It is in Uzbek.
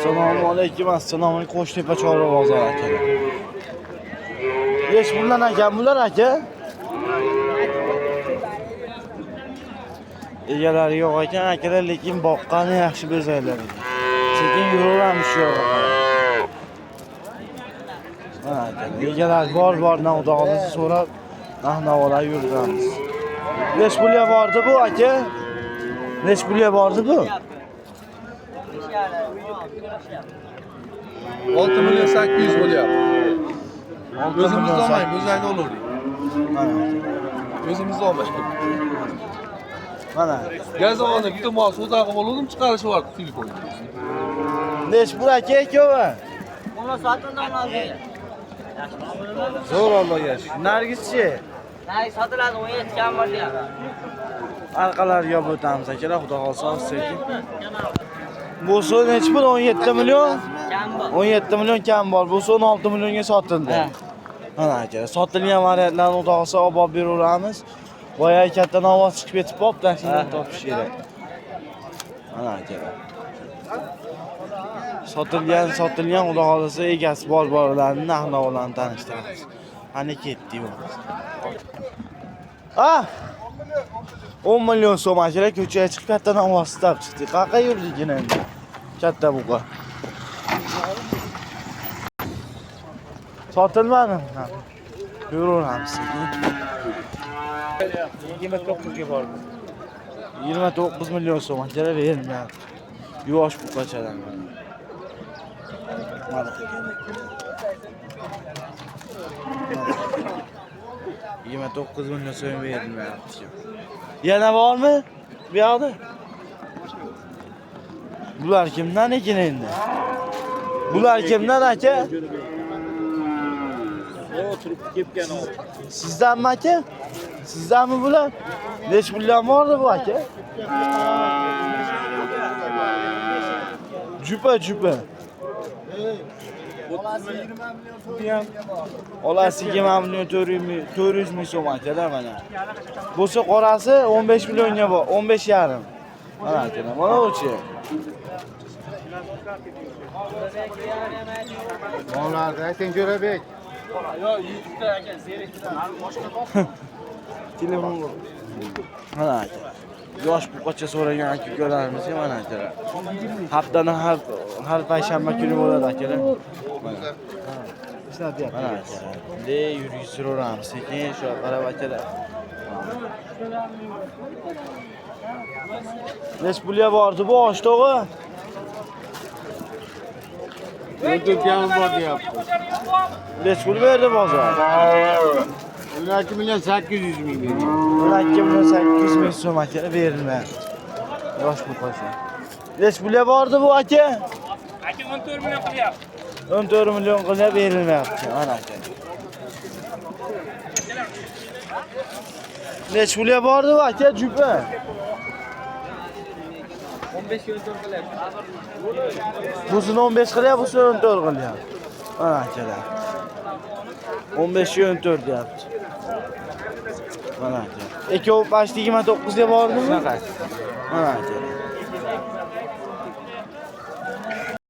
Assalomu alaykum, assalomu alaykum. Qo'shtepa Chorva bozor akalar. Besh bundan ekan bular aka. Egalari yo'q ekan akalar, lekin boqqani yaxshi bezaylar. Sekin yuraveramiz shu yoqqa. Mana egalar bor navdog'ini so'rab, navolar yuramiz. Besh pulga bordi bu aka. Besh pulga bordi bu. 6 milyon 800 bo'lyapti. O'zimiz olmaymiz, o'zayda olavering. O'zimiz olmaymiz. Mana Gazovni bitta mol savdo qilib oldim, chiqarishi bor telefonga. besh pul aka ikkovi. Ona sotildan oldi. Zo'r Allohga shukr. Nargischi. Nargis sotiladi 17 kam bor deyapti. Arqalariga o'tamiz akalar, xudo xolsa sekin. Bu so'z nechi pul? 17 million? Kam bor. 17 million kam bor. Bu so'z 16 millionga sotildi. Mana aka, sotilgan variantlarni xudo xolsa olib beraveramiz. Boya katta ovoz chiqib ketib qopti, shundan topish kerak. Mana aka. Sotilgan, xudo xolsa egasi borlarni narx-navolarni tanishtiramiz. Qani ketdi bu. Ah! 10 million so'm akalar ko'chaga chiqib katta ovoz chiqib chiqdi. Qaqa yurligini endi. Katta buqa. Sotilmadimi? Yuraveramiz sekin. 29 ga bordi. 29 million so'm akalar berilmayapti. Yosh buqachadan. Mana. 29 million so'm berilmayapti. Yana bormi? Bu yoqda. Bular kimdan ekan endi? Bular kimdan aka? O'tirib ketgan o. Sizdanmi aka? Sizdanmi bular? Nech puldan bordi bu aka? Jupa. Olasi 20 million 400 ming so'm akalar mana. Bo'lsa qorasi 15 millionga bor, 15 yarim. Mana akalar, mana o'chi. Mollarni ayting Jo'rabek. Yo, YouTube'da aka zerikdan boshqa Telefon. Mana aka. Yosh buqacha so'ragan aka-ukalarimiz mana akalar. Haftaning har payshanba kuni bo'ladi akalar. Mana. Mana akalar. Yuraveramiz sekin shu qarab akalar. Nech pulga bordi bu oshtog'i? YouTube kam bor deyapti. Nech pul berdi bozor? 12 milyon 800 ming berdi. 12 million 800 ming so'm aka berilmayapti. Yosh buqacha. Nech pulga bordi bu aka? Aka 14 million qilyapti. 14 million qilib berilmayapti. Mana aka. Nech pulga bordi bu aka jupa? 15 qilyapti. Busini 15 qilyapti, busini 14 qilyapti. Mana akalar. 15 14 deyapti. Mana aka. Ikkovi past 29 ga bordimi? Shunaqa. Mana aka.